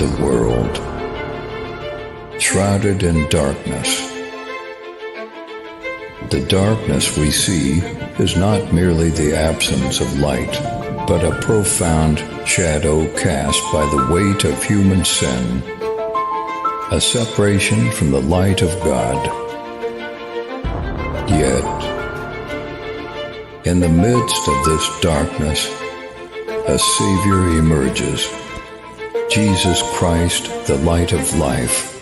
The world, shrouded in darkness. The darkness we see is not merely the absence of light, but a profound shadow cast by the weight of human sin, a separation from the light of God. Yet, in the midst of this darkness, a Savior emerges, Jesus Christ, the light of life,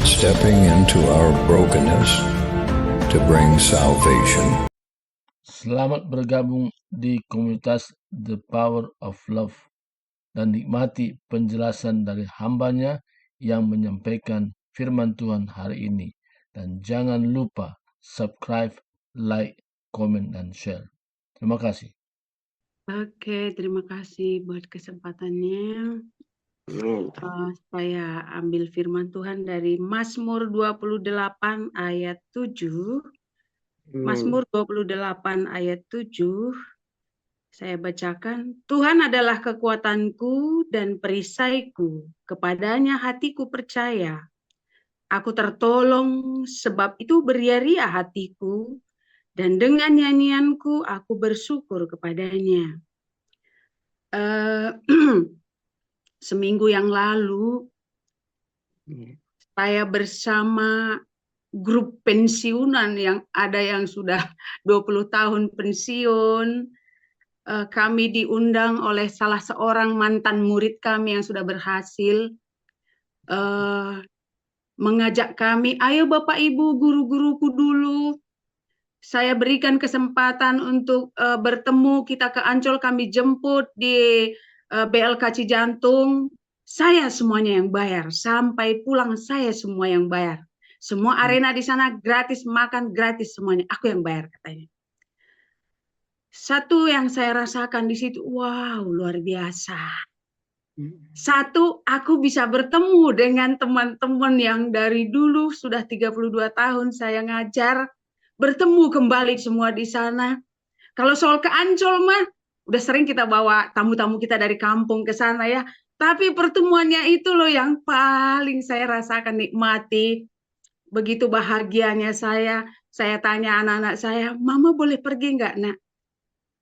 stepping into our brokenness to bring salvation. Selamat bergabung di komunitas The Power of Love dan nikmati penjelasan dari hambanya yang menyampaikan firman Tuhan hari ini. Dan jangan lupa subscribe, like, komen, dan share. Terima kasih. Oke, terima kasih buat kesempatannya. Saya ambil firman Tuhan dari Mazmur 28 ayat 7. Mazmur 28 ayat 7. Saya bacakan, Tuhan adalah kekuatanku dan perisaiku, kepadanya hatiku percaya. Aku tertolong, sebab itu beria-ria hatiku, dan dengan nyanyianku aku bersyukur kepadanya. Seminggu yang lalu, saya bersama grup pensiunan yang ada yang sudah 20 tahun pensiun. Kami diundang oleh salah seorang mantan murid kami yang sudah berhasil mengajak kami, ayo Bapak Ibu guru-guruku dulu. Saya berikan kesempatan untuk bertemu, kita ke Ancol, kami jemput di BLK Cijantung. Saya semuanya yang bayar, sampai pulang saya semua yang bayar. Semua arena di sana gratis, makan gratis semuanya, aku yang bayar katanya. Satu yang saya rasakan di situ, wow luar biasa. Satu, aku bisa bertemu dengan teman-teman yang dari dulu sudah 32 tahun saya ngajar, bertemu kembali semua di sana. Kalau soal ke Ancol mah, udah sering kita bawa tamu-tamu kita dari kampung ke sana ya. Tapi pertemuannya itu loh yang paling saya rasakan, nikmati. Begitu bahagianya saya tanya anak-anak saya, Mama boleh pergi nggak nak?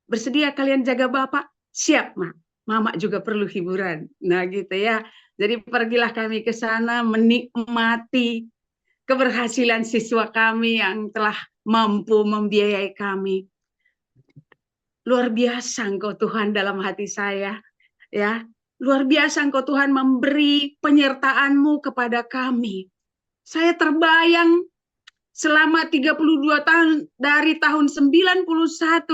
Bersedia kalian jaga Bapak? Siap, Mak. Mama juga perlu hiburan. Nah gitu ya. Jadi pergilah kami ke sana menikmati keberhasilan siswa kami yang telah mampu membiayai kami. Luar biasa Engkau Tuhan dalam hati saya, ya. Luar biasa Engkau Tuhan memberi penyertaan-Mu kepada kami. Saya terbayang selama 32 tahun, dari tahun 91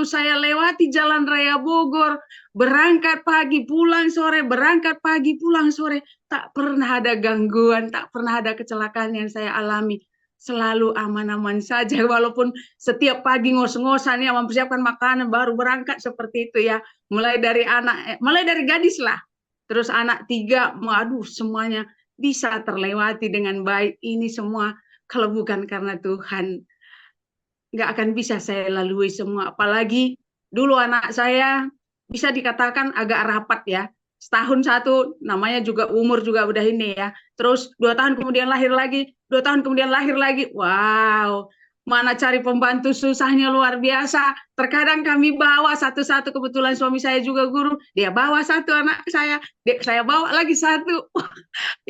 saya lewati Jalan Raya Bogor, berangkat pagi pulang sore, berangkat pagi pulang sore, tak pernah ada gangguan, tak pernah ada kecelakaan yang saya alami. Selalu aman-aman saja, walaupun setiap pagi ngos-ngosan ya mempersiapkan makanan baru berangkat seperti itu ya. Mulai dari gadis lah, terus anak 3, waduh semuanya bisa terlewati dengan baik. Ini semua kalau bukan karena Tuhan, nggak akan bisa saya lalui semua. Apalagi dulu anak saya bisa dikatakan agak rapat ya. Setahun satu, namanya juga umur juga udah ini ya. Terus 2 tahun kemudian lahir lagi, 2 tahun kemudian lahir lagi. Wow, mana cari pembantu susahnya luar biasa. Terkadang kami bawa satu-satu, kebetulan suami saya juga guru, dia bawa satu anak saya bawa lagi satu.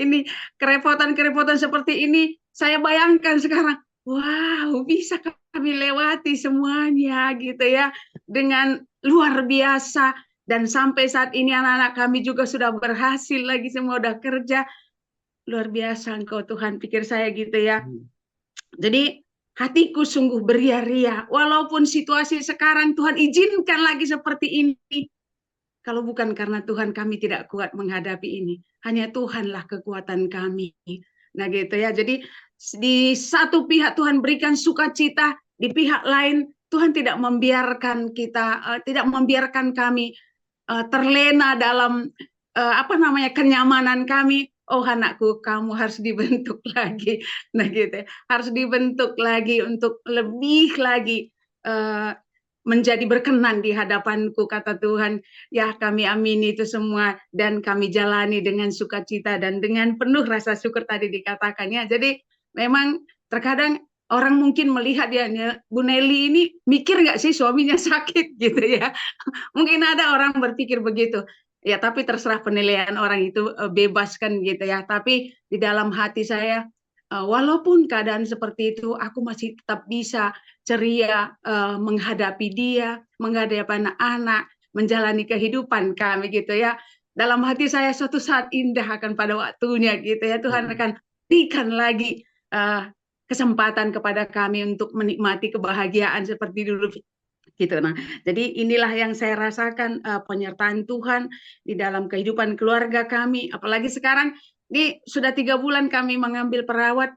Ini kerepotan-kerepotan seperti ini, saya bayangkan sekarang, wow, bisa kami lewati semuanya gitu ya, dengan luar biasa. Dan sampai saat ini anak-anak kami juga sudah berhasil lagi, semua udah kerja. Luar biasa Engkau Tuhan, pikir saya gitu ya. Jadi hatiku sungguh beria-ria, walaupun situasi sekarang Tuhan izinkan lagi seperti ini. Kalau bukan karena Tuhan, kami tidak kuat menghadapi ini. Hanya Tuhanlah kekuatan kami. Nah gitu ya. Jadi di satu pihak Tuhan berikan sukacita, di pihak lain Tuhan tidak membiarkan kita, tidak membiarkan kami terlena dalam kenyamanan kami. Oh anakku, kamu harus dibentuk lagi. Nah gitu, harus dibentuk lagi untuk lebih lagi menjadi berkenan di hadapanku, kata Tuhan. Ya, kami amini itu semua dan kami jalani dengan sukacita dan dengan penuh rasa syukur tadi dikatakannya. Jadi memang terkadang orang mungkin melihat ya, Bu Nelly ini mikir nggak sih suaminya sakit gitu ya. Mungkin ada orang berpikir begitu. Ya, tapi terserah penilaian orang itu, bebas kan gitu ya. Tapi di dalam hati saya, walaupun keadaan seperti itu, aku masih tetap bisa ceria menghadapi dia, menghadapi anak-anak, menjalani kehidupan kami gitu ya. Dalam hati saya suatu saat indah akan pada waktunya gitu ya. Tuhan akan berikan lagi kesempatan kepada kami untuk menikmati kebahagiaan seperti dulu gitu. Nah, jadi inilah yang saya rasakan, penyertaan Tuhan di dalam kehidupan keluarga kami. Apalagi sekarang ini sudah 3 bulan kami mengambil perawat,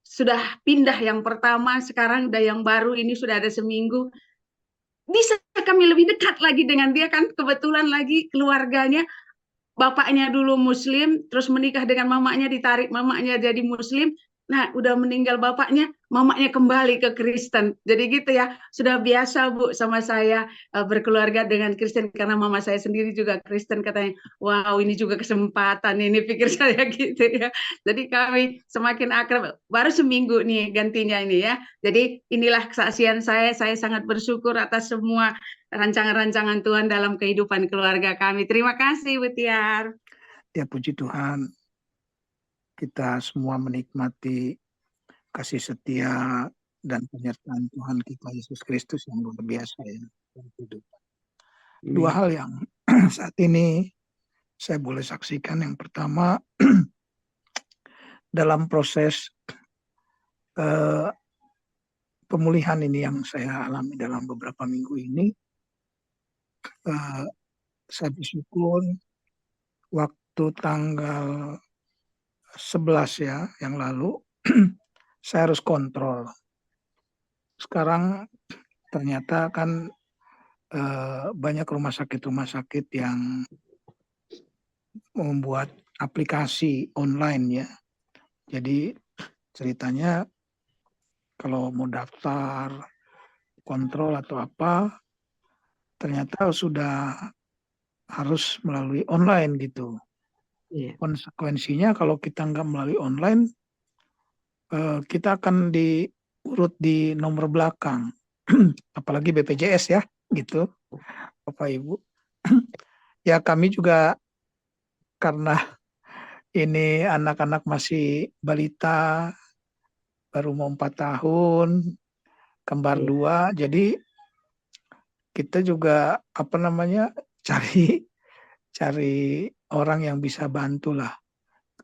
sudah pindah yang pertama, sekarang udah yang baru ini sudah ada seminggu. Bisa kami lebih dekat lagi dengan dia, kan kebetulan lagi keluarganya, bapaknya dulu Muslim, terus menikah dengan mamanya, ditarik mamanya jadi Muslim. Nah, udah meninggal bapaknya, mamanya kembali ke Kristen. Jadi gitu ya, sudah biasa Bu sama saya berkeluarga dengan Kristen karena mama saya sendiri juga Kristen, katanya. Wow, ini juga kesempatan ini, pikir saya gitu ya. Jadi kami semakin akrab. Baru seminggu nih gantinya ini ya. Jadi inilah kesaksian saya sangat bersyukur atas semua rancangan-rancangan Tuhan dalam kehidupan keluarga kami. Terima kasih Bu Tiar. Ya, puji Tuhan, kita semua menikmati kasih setia dan penyertaan Tuhan kita Yesus Kristus yang luar biasa ya dalam kehidupan. Dua hal yang saat ini saya boleh saksikan. Yang pertama, dalam proses pemulihan ini yang saya alami dalam beberapa minggu ini, saya bersyukur waktu tanggal 11 ya yang lalu saya harus kontrol. Sekarang ternyata kan banyak rumah sakit yang membuat aplikasi online ya. Jadi ceritanya kalau mau daftar, kontrol atau apa, ternyata sudah harus melalui online gitu. Konsekuensinya kalau kita nggak melalui online, kita akan diurut di nomor belakang. Apalagi BPJS ya, gitu, Bapak Ibu. Ya kami juga karena ini anak-anak masih balita, baru mau 4 tahun, kembar 2, jadi kita juga cari orang yang bisa bantu lah,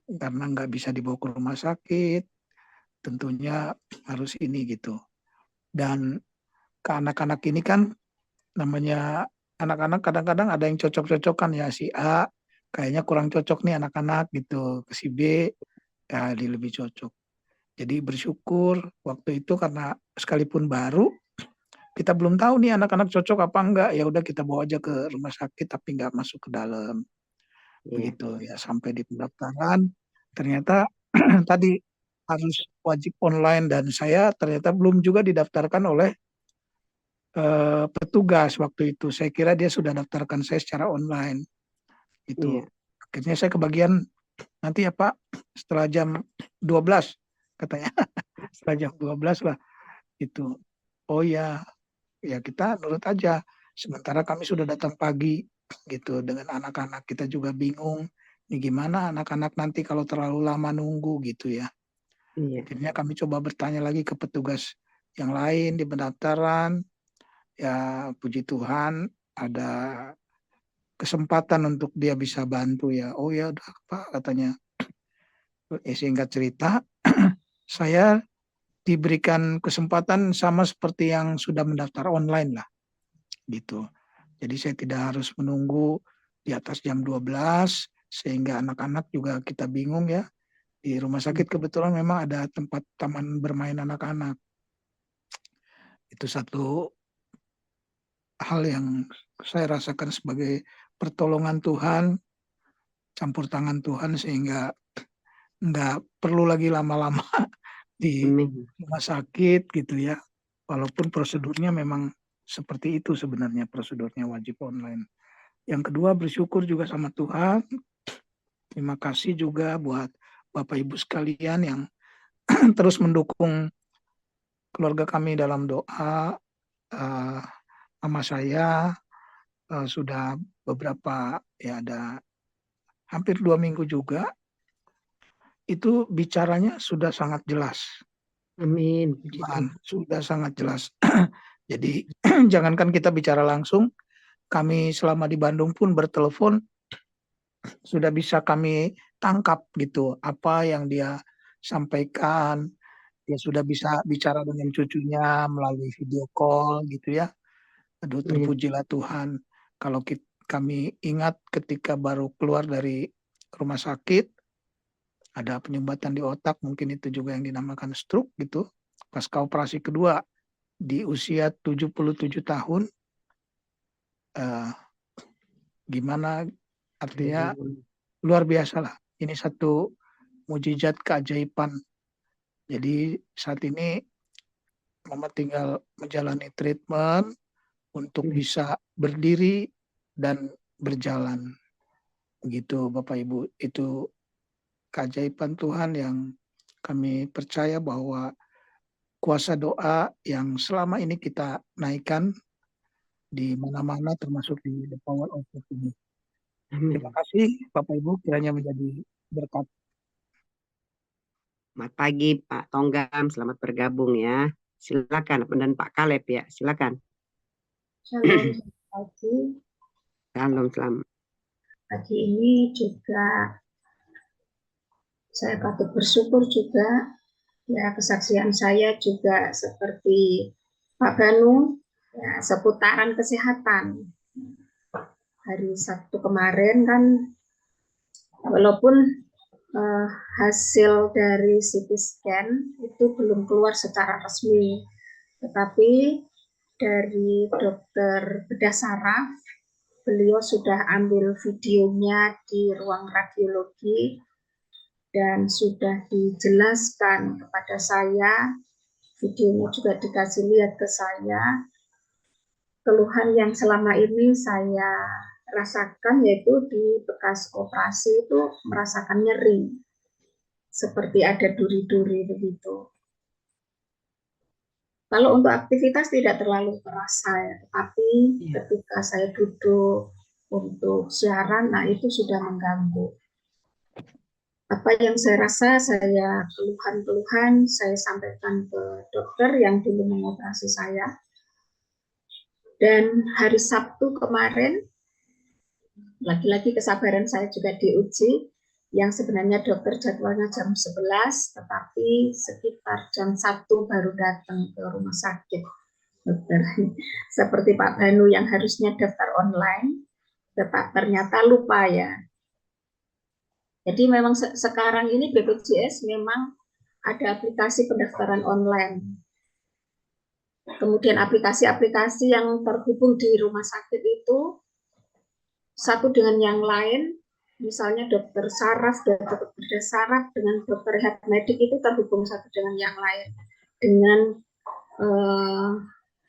karena nggak bisa dibawa ke rumah sakit, tentunya harus ini gitu. Dan ke anak-anak ini kan namanya anak-anak kadang-kadang ada yang cocok-cocokan ya, si A kayaknya kurang cocok nih anak-anak gitu, ke si B ya dia lebih cocok. Jadi bersyukur waktu itu karena sekalipun baru kita belum tahu nih anak-anak cocok apa enggak, ya udah kita bawa aja ke rumah sakit tapi nggak masuk ke dalam. Begitu ya, sampai di pendaftaran ternyata tadi harus wajib online dan saya ternyata belum juga didaftarkan oleh petugas waktu itu. Saya kira dia sudah daftarkan saya secara online gitu. Akhirnya saya kebagian nanti ya Pak setelah jam 12 katanya. Setelah jam 12 lah itu. Oh ya kita nurut aja. Sementara kami sudah datang pagi gitu dengan anak-anak, kita juga bingung ini gimana anak-anak nanti kalau terlalu lama nunggu gitu ya. Akhirnya kami coba bertanya lagi ke petugas yang lain di pendaftaran. Ya puji Tuhan ada kesempatan untuk dia bisa bantu ya. Oh ya udah Pak katanya. Singkat cerita saya diberikan kesempatan sama seperti yang sudah mendaftar online lah gitu. Jadi saya tidak harus menunggu di atas jam 12 sehingga anak-anak juga kita bingung ya. Di rumah sakit kebetulan memang ada tempat taman bermain anak-anak. Itu satu hal yang saya rasakan sebagai pertolongan Tuhan, campur tangan Tuhan sehingga nggak perlu lagi lama-lama di rumah sakit gitu ya. Walaupun prosedurnya memang seperti itu sebenarnya prosedurnya wajib online. Yang kedua, bersyukur juga sama Tuhan. Terima kasih juga buat Bapak Ibu sekalian yang terus mendukung keluarga kami dalam doa. Mama saya sudah beberapa, ya ada hampir 2 minggu juga, itu bicaranya sudah sangat jelas. Amin. Puji Tuhan. Sudah sangat jelas. Jadi jangankan kita bicara langsung, kami selama di Bandung pun bertelepon, sudah bisa kami tangkap gitu apa yang dia sampaikan. Dia sudah bisa bicara dengan cucunya melalui video call gitu ya. Aduh, terpujilah Tuhan. Kalau kami ingat ketika baru keluar dari rumah sakit, ada penyumbatan di otak, mungkin itu juga yang dinamakan stroke gitu. Pasca operasi kedua di usia 77 tahun, gimana artinya luar biasa lah. Ini satu mujizat keajaiban. Jadi saat ini Mama tinggal menjalani treatment untuk bisa berdiri dan berjalan. Begitu Bapak Ibu, itu keajaiban Tuhan yang kami percaya bahwa kuasa doa yang selama ini kita naikkan di mana-mana termasuk di The Power of Love ini. Terima kasih Bapak Ibu, kiranya menjadi berkat. Selamat pagi Pak Tonggam, selamat bergabung ya. Silakan, dan Pak Kaleb ya, silakan. Shalom, selamat pagi. Shalom, selamat. Pagi ini juga saya patut bersyukur juga, ya kesaksian saya juga seperti Pak Banu, ya seputaran kesehatan. Hari Sabtu kemarin kan, walaupun hasil dari CT scan itu belum keluar secara resmi, tetapi dari dokter bedah saraf, beliau sudah ambil videonya di ruang radiologi dan sudah dijelaskan kepada saya, videonya juga dikasih lihat ke saya, keluhan yang selama ini saya rasakan yaitu di bekas operasi itu merasakan nyeri, seperti ada duri-duri begitu. Kalau untuk aktivitas tidak terlalu terasa ya, tetapi ketika saya duduk untuk siaran, nah itu sudah mengganggu. Apa yang saya rasa, saya keluhan-keluhan, saya sampaikan ke dokter yang dulu mengoperasi saya. Dan hari Sabtu kemarin, lagi-lagi kesabaran saya juga diuji, yang sebenarnya dokter jadwalnya jam 11, tetapi sekitar jam 1 baru datang ke rumah sakit. Dokter, seperti Pak Banu yang harusnya daftar online, tetapi ternyata lupa ya. Jadi memang sekarang ini BPJS memang ada aplikasi pendaftaran online. Kemudian aplikasi-aplikasi yang terhubung di rumah sakit itu satu dengan yang lain, misalnya dokter saraf, dokter bedah saraf dengan dokter rehab medik itu terhubung satu dengan yang lain. Dengan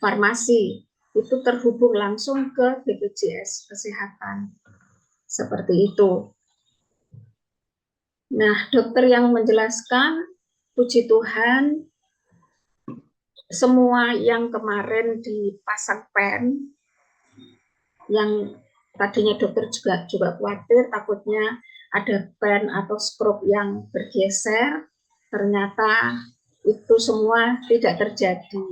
farmasi itu terhubung langsung ke BPJS Kesehatan. Seperti itu. Nah, dokter yang menjelaskan, puji Tuhan, semua yang kemarin dipasang pen, yang tadinya dokter juga khawatir takutnya ada pen atau skrup yang bergeser, ternyata itu semua tidak terjadi.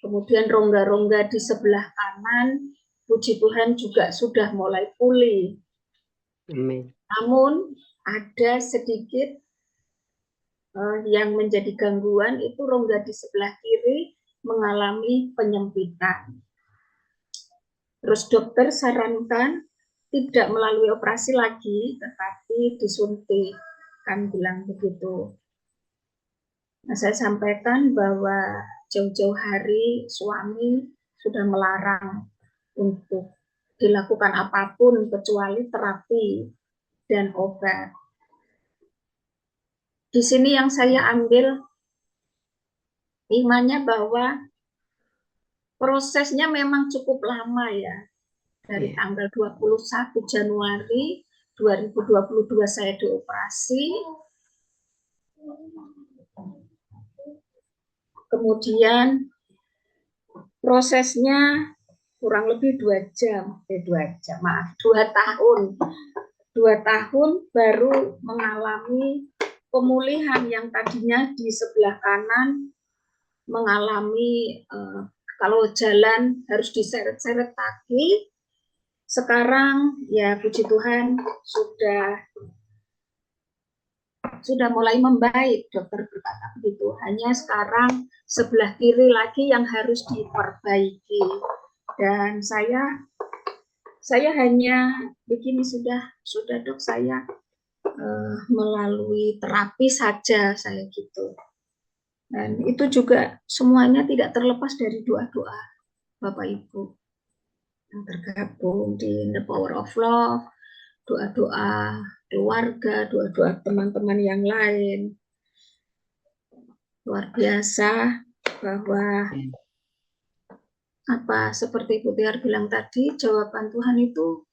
Kemudian rongga-rongga di sebelah kanan, puji Tuhan juga sudah mulai pulih. Amin. Namun ada sedikit yang menjadi gangguan, itu rongga di sebelah kiri mengalami penyempitan. Terus dokter sarankan tidak melalui operasi lagi, tetapi disuntik, kan bilang begitu. Nah, saya sampaikan bahwa jauh-jauh hari suami sudah melarang untuk dilakukan apapun kecuali terapi dan obat. Di sini yang saya ambil imannya bahwa prosesnya memang cukup lama ya. Dari tanggal 21 Januari 2022 saya dioperasi. Kemudian prosesnya kurang lebih 2 tahun. 2 tahun baru mengalami pemulihan yang tadinya di sebelah kanan mengalami kalau jalan harus diseret-seret kaki. Sekarang ya puji Tuhan sudah mulai membaik, dokter berkata begitu. Hanya sekarang sebelah kiri lagi yang harus diperbaiki. Dan saya hanya begini sudah dok, saya melalui terapi saja saya gitu. Dan itu juga semuanya tidak terlepas dari doa-doa Bapak Ibu yang tergabung di The Power of Love, doa-doa keluarga, doa-doa teman-teman yang lain. Luar biasa bahwa seperti Ibu Tiar bilang tadi, jawaban Tuhan itu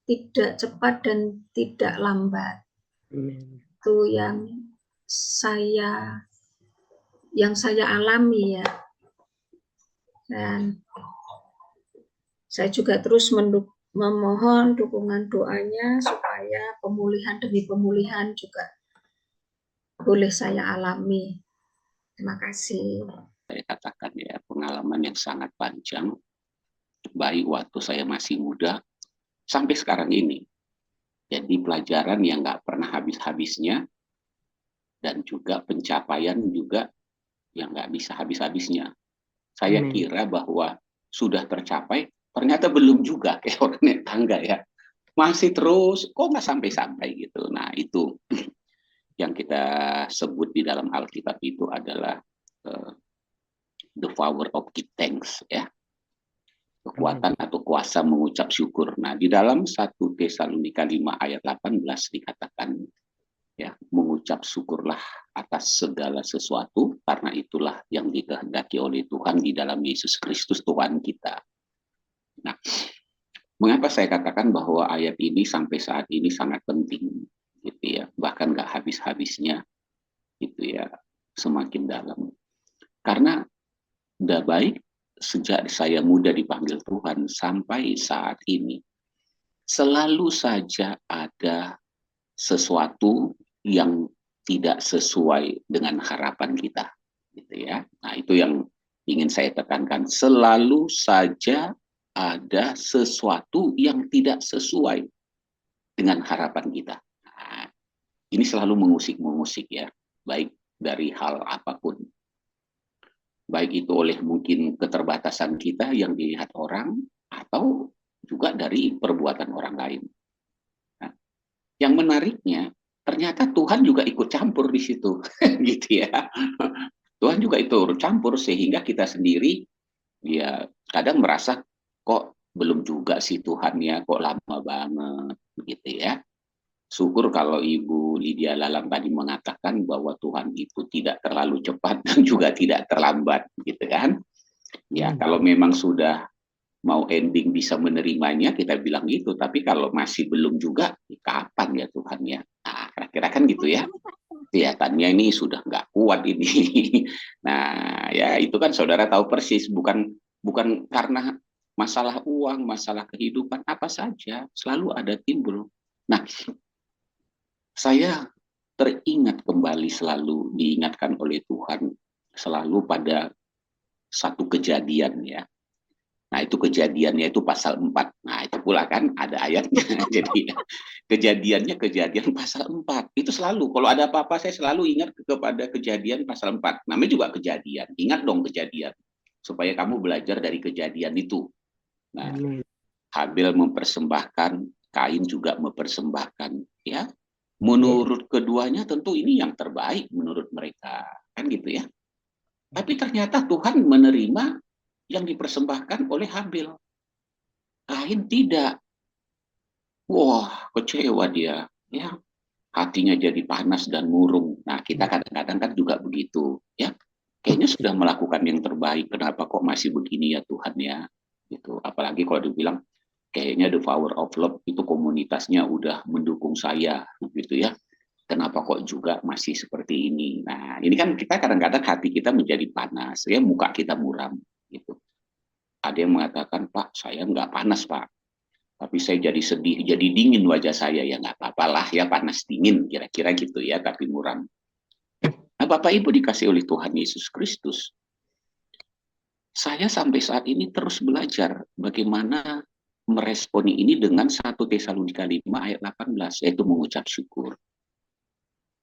tidak cepat dan tidak lambat. Itu yang saya alami ya. Dan saya juga terus memohon dukungan doanya supaya pemulihan demi pemulihan juga boleh saya alami. Terima kasih. Saya katakan ya, pengalaman yang sangat panjang, baik waktu saya masih muda sampai sekarang ini. Jadi pelajaran yang nggak pernah habis-habisnya, dan juga pencapaian juga yang nggak bisa habis-habisnya. Saya kira bahwa sudah tercapai, ternyata belum juga, kayak orang naik tangga ya. Masih terus, kok nggak sampai-sampai gitu. Nah itu yang kita sebut di dalam Alkitab itu adalah the power of give thanks ya. Kekuatan atau kuasa mengucap syukur. Nah, di dalam 1 Tesalonika 5 ayat 18 dikatakan ya, mengucap syukurlah atas segala sesuatu karena itulah yang dikehendaki oleh Tuhan di dalam Yesus Kristus Tuhan kita. Nah, mengapa saya katakan bahwa ayat ini sampai saat ini sangat penting gitu ya, bahkan nggak habis-habisnya gitu ya, semakin dalam. Karena udah baik sejak saya muda dipanggil Tuhan sampai saat ini, selalu saja ada sesuatu yang tidak sesuai dengan harapan kita, gitu ya. Nah itu yang ingin saya tekankan, selalu saja ada sesuatu yang tidak sesuai dengan harapan kita. Nah, ini selalu mengusik ya, baik dari hal apapun. Baik itu oleh mungkin keterbatasan kita yang dilihat orang, atau juga dari perbuatan orang lain. Nah, yang menariknya, ternyata Tuhan juga ikut campur di situ, gitu ya. Tuhan juga ikut campur sehingga kita sendiri, ya kadang merasa kok belum juga sih Tuhan ya, kok lama banget, gitu ya. Syukur kalau Ibu Lydia Lalang tadi mengatakan bahwa Tuhan itu tidak terlalu cepat dan juga tidak terlambat, gitu kan? Ya, kalau memang sudah mau ending bisa menerimanya, kita bilang gitu. Tapi kalau masih belum juga, kapan ya Tuhan ya? Nah, kira-kira kan gitu ya. Kelihatannya ini sudah nggak kuat ini. Nah, ya itu kan saudara tahu persis, bukan karena masalah uang, masalah kehidupan, apa saja, selalu ada timbul. Nah, saya teringat kembali, selalu diingatkan oleh Tuhan selalu pada satu kejadian ya. Nah itu kejadiannya itu pasal 4. Nah itu pula kan ada ayatnya. Jadi kejadiannya kejadian pasal 4. Itu selalu, kalau ada apa-apa saya selalu ingat kepada kejadian pasal 4. Namanya juga kejadian. Ingat dong kejadian. Supaya kamu belajar dari kejadian itu. Nah, Habil mempersembahkan, Kain juga mempersembahkan ya. Menurut keduanya tentu ini yang terbaik menurut mereka, kan gitu ya. Tapi ternyata Tuhan menerima yang dipersembahkan oleh Habil. Kain tidak. Wah, kecewa dia, ya. Hatinya jadi panas dan murung. Nah, kita kadang-kadang kan juga begitu, ya. kayaknya sudah melakukan yang terbaik, kenapa kok masih begini ya Tuhan ya, gitu. Apalagi kalau dibilang kayaknya The Power of Love itu komunitasnya udah mendukung saya, gitu ya. Kenapa kok juga masih seperti ini? Nah, ini kan kita kadang-kadang hati kita menjadi panas, ya muka kita muram, gitu. Ada yang mengatakan, Pak, saya nggak panas, Pak. Tapi saya jadi sedih, jadi dingin wajah saya. Ya nggak apa-apa lah ya, panas dingin, kira-kira gitu ya, tapi muram. Nah, Bapak Ibu dikasih oleh Tuhan Yesus Kristus. Saya sampai saat ini terus belajar bagaimana meresponi ini dengan 1 Tesalonika 5 ayat 18, yaitu mengucap syukur.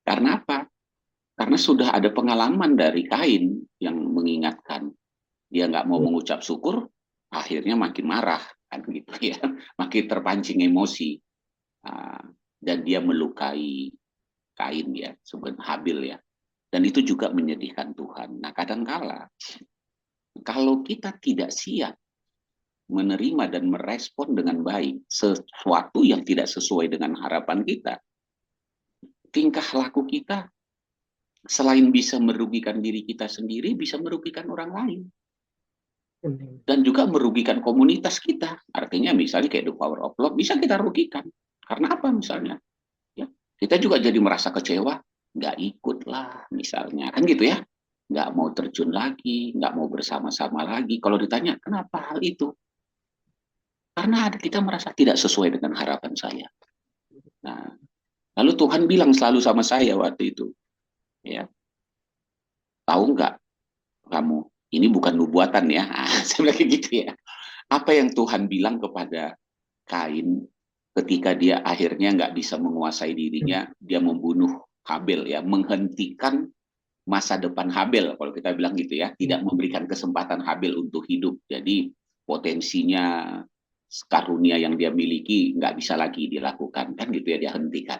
Karena apa? Karena sudah ada pengalaman dari Kain yang mengingatkan. Dia nggak mau mengucap syukur, akhirnya makin marah. Kan gitu ya. Makin terpancing emosi. Dan dia melukai Kain ya, sebenarnya Habil ya. Dan itu juga menyedihkan Tuhan. Nah kadangkala, kalau kita tidak siap menerima dan merespon dengan baik sesuatu yang tidak sesuai dengan harapan kita, tingkah laku kita selain bisa merugikan diri kita sendiri, bisa merugikan orang lain. Dan juga merugikan komunitas kita. Artinya misalnya kayak The Power of Love, bisa kita rugikan. Karena apa misalnya? Ya, kita juga jadi merasa kecewa, nggak ikut lah misalnya. Kan gitu ya. Nggak mau terjun lagi, nggak mau bersama-sama lagi. Kalau ditanya, kenapa hal itu? Karena kita merasa tidak sesuai dengan harapan saya. Nah, lalu Tuhan bilang selalu sama saya waktu itu, ya, tahu nggak kamu, ini bukan nubuatan ya, saya bilang gitu ya. Apa yang Tuhan bilang kepada Kain ketika dia akhirnya nggak bisa menguasai dirinya, dia membunuh Habel ya, menghentikan masa depan Habel, kalau kita bilang gitu ya, tidak memberikan kesempatan Habel untuk hidup. Jadi potensinya karunia yang dia miliki nggak bisa lagi dilakukan, kan gitu ya, dia hentikan.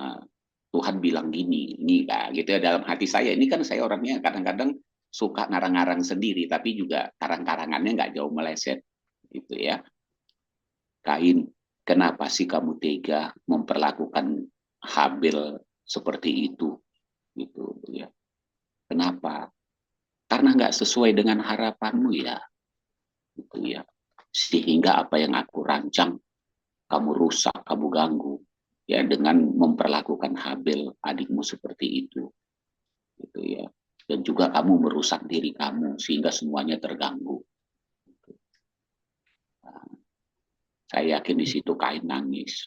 Nah, Tuhan bilang gini, ini kan gitu ya dalam hati saya. Ini kan saya orangnya kadang-kadang suka ngarang-ngarang sendiri, tapi juga karang-karangannya nggak jauh meleset, gitu ya. Kain, kenapa sih kamu tega memperlakukan Habel seperti itu, gitu ya? Kenapa? Karena nggak sesuai dengan harapanmu ya, gitu ya. Sehingga apa yang aku rancang, kamu rusak, kamu ganggu, ya dengan memperlakukan Habel adikmu seperti itu, gitu ya. Dan juga kamu merusak diri kamu sehingga semuanya terganggu. Nah, saya yakin di situ Kain nangis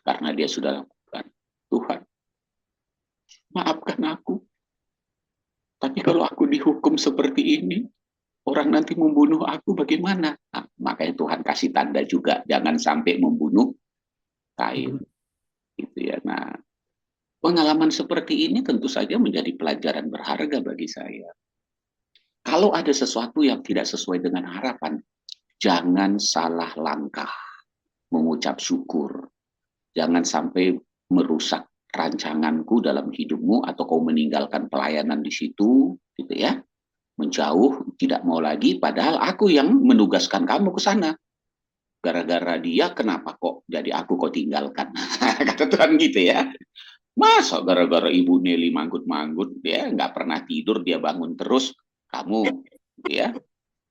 karena dia sudah lakukan. Tuhan, maafkan aku. Tapi kalau aku dihukum seperti ini, orang nanti membunuh aku bagaimana? Nah, makanya Tuhan kasih tanda juga, jangan sampai membunuh Kain. Gitu ya. Nah, pengalaman seperti ini tentu saja menjadi pelajaran berharga bagi saya. Kalau ada sesuatu yang tidak sesuai dengan harapan, jangan salah langkah mengucap syukur. Jangan sampai merusak rancanganku dalam hidupmu atau kau meninggalkan pelayanan di situ, gitu ya. Menjauh, tidak mau lagi, padahal aku yang menugaskan kamu ke sana. Gara-gara dia, kenapa kok jadi aku kau tinggalkan? Kata Tuhan gitu ya. Masa gara-gara Ibu Nelly manggut-manggut, dia nggak pernah tidur, dia bangun terus, kamu ya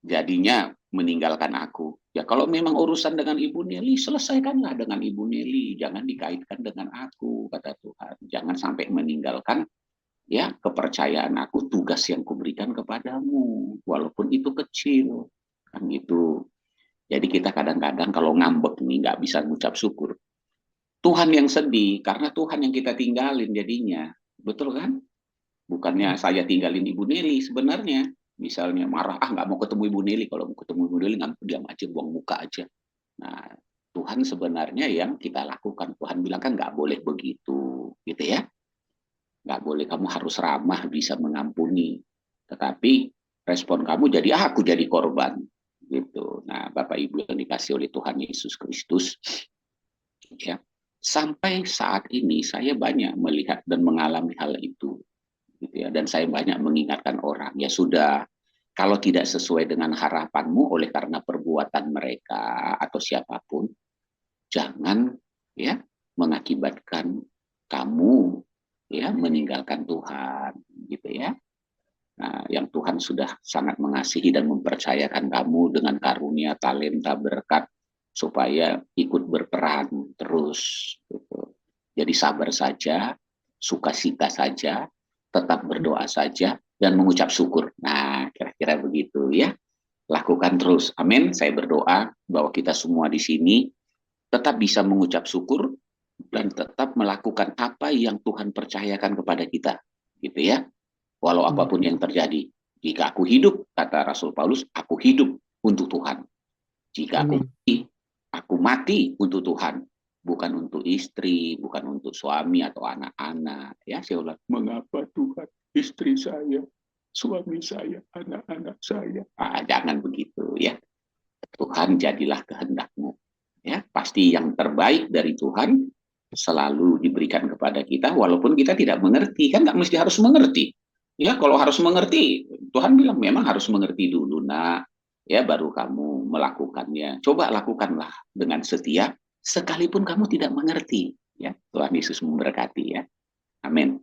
jadinya meninggalkan aku. Ya kalau memang urusan dengan Ibu Nelly, selesaikanlah dengan Ibu Nelly. Jangan dikaitkan dengan aku, kata Tuhan. Jangan sampai meninggalkan ya kepercayaan aku, tugas yang kuberikan kepadamu, walaupun itu kecil, kan gitu. Jadi kita kadang-kadang kalau ngambek nih nggak bisa ngucap syukur, Tuhan yang sedih karena Tuhan yang kita tinggalin jadinya, betul kan? Bukannya saya tinggalin Ibu Nelly sebenarnya, misalnya marah, nggak mau ketemu Ibu Nelly, kalau mau ketemu Ibu Nelly nggak diam aja, buang muka aja. Nah, Tuhan sebenarnya yang kita lakukan, Tuhan bilang kan nggak boleh begitu, gitu ya. Nggak boleh, kamu harus ramah, bisa mengampuni. Tetapi respon kamu jadi aku jadi korban, gitu. Nah, Bapak Ibu yang dikasih oleh Tuhan Yesus Kristus, ya. Sampai saat ini saya banyak melihat dan mengalami hal itu, gitu ya. Dan saya banyak mengingatkan orang, ya sudah, kalau tidak sesuai dengan harapanmu oleh karena perbuatan mereka atau siapapun, jangan ya mengakibatkan kamu ya meninggalkan Tuhan, gitu ya. yang Tuhan sudah sangat mengasihi dan mempercayakan kamu dengan karunia, talenta, berkat, supaya ikut berperan terus. Gitu. Jadi sabar saja, sukacita saja, tetap berdoa saja, dan mengucap syukur. Nah, kira-kira begitu ya. Lakukan terus. Amin. Saya berdoa bahwa kita semua di sini tetap bisa mengucap syukur dan tetap melakukan apa yang Tuhan percayakan kepada kita. Gitu ya. Walau apapun yang terjadi. Jika aku hidup, kata Rasul Paulus, aku hidup untuk Tuhan. Jika aku mati untuk Tuhan. Bukan untuk istri, bukan untuk suami atau anak-anak. Ya, saya ulang, mengapa Tuhan istri saya, suami saya, anak-anak saya? Jangan begitu ya. Tuhan, jadilah kehendak-Mu. Ya, pasti yang terbaik dari Tuhan selalu diberikan kepada kita, walaupun kita tidak mengerti. Kan nggak mesti harus mengerti. Ya, kalau harus mengerti, Tuhan bilang memang harus mengerti dulu, nak. Ya, baru kamu melakukannya. Coba lakukanlah dengan setia, sekalipun kamu tidak mengerti. Ya, Tuhan Yesus memberkati ya. Amin.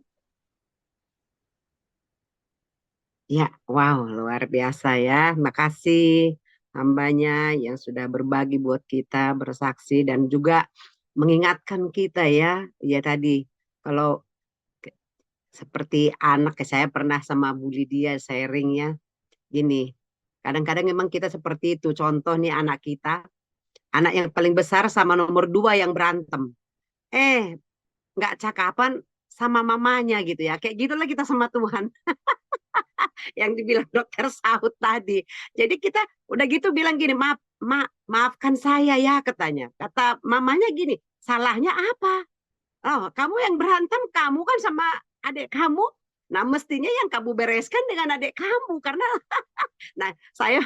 Ya, wow, luar biasa ya. Makasih hambanya yang sudah berbagi buat kita, bersaksi, dan juga mengingatkan kita ya. Ya tadi, kalau seperti anak, saya pernah sama Bu Lydia sharingnya gini, kadang-kadang memang kita seperti itu. Contoh nih, anak kita, anak yang paling besar sama nomor 2 yang berantem, nggak cakapan sama mamanya gitu ya. Kayak gitulah kita sama Tuhan. Yang dibilang dokter Saud tadi. Jadi kita udah gitu bilang gini, maafkan saya ya, katanya. Kata mamanya gini, salahnya apa? Oh, kamu yang berantem, kamu kan sama adik kamu. Nah, mestinya yang kamu bereskan dengan adik kamu, karena nah, saya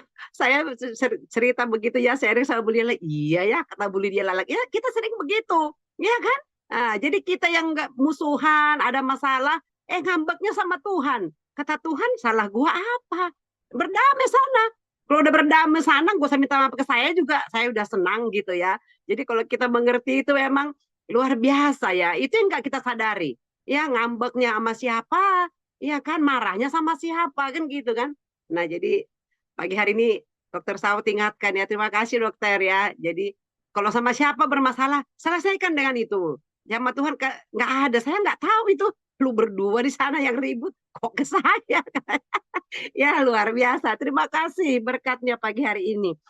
cerita begitu ya, sering sama Bu Lydia. Iya ya, kata Bu Lydia Lalak, ya kita sering begitu, ya kan? Nah, jadi kita yang nggak musuhan, ada masalah, ngambeknya sama Tuhan. Kata Tuhan, salah gua apa? Berdamai sana. Kalau udah berdamai sana, gua usah minta maaf ke saya juga, saya udah senang gitu ya. Jadi kalau kita mengerti itu memang luar biasa ya. Itu yang nggak kita sadari. Ya, ngambeknya sama siapa? Ya kan, marahnya sama siapa kan gitu kan. Nah, jadi pagi hari ini Dokter Saud ingatkan ya. Terima kasih dokter ya. Jadi kalau sama siapa bermasalah, selesaikan dengan itu. Sama Tuhan nggak ada. Saya nggak tahu itu. Lu berdua di sana yang ribut. Kok ke saya? Ya, luar biasa. Terima kasih berkatnya pagi hari ini.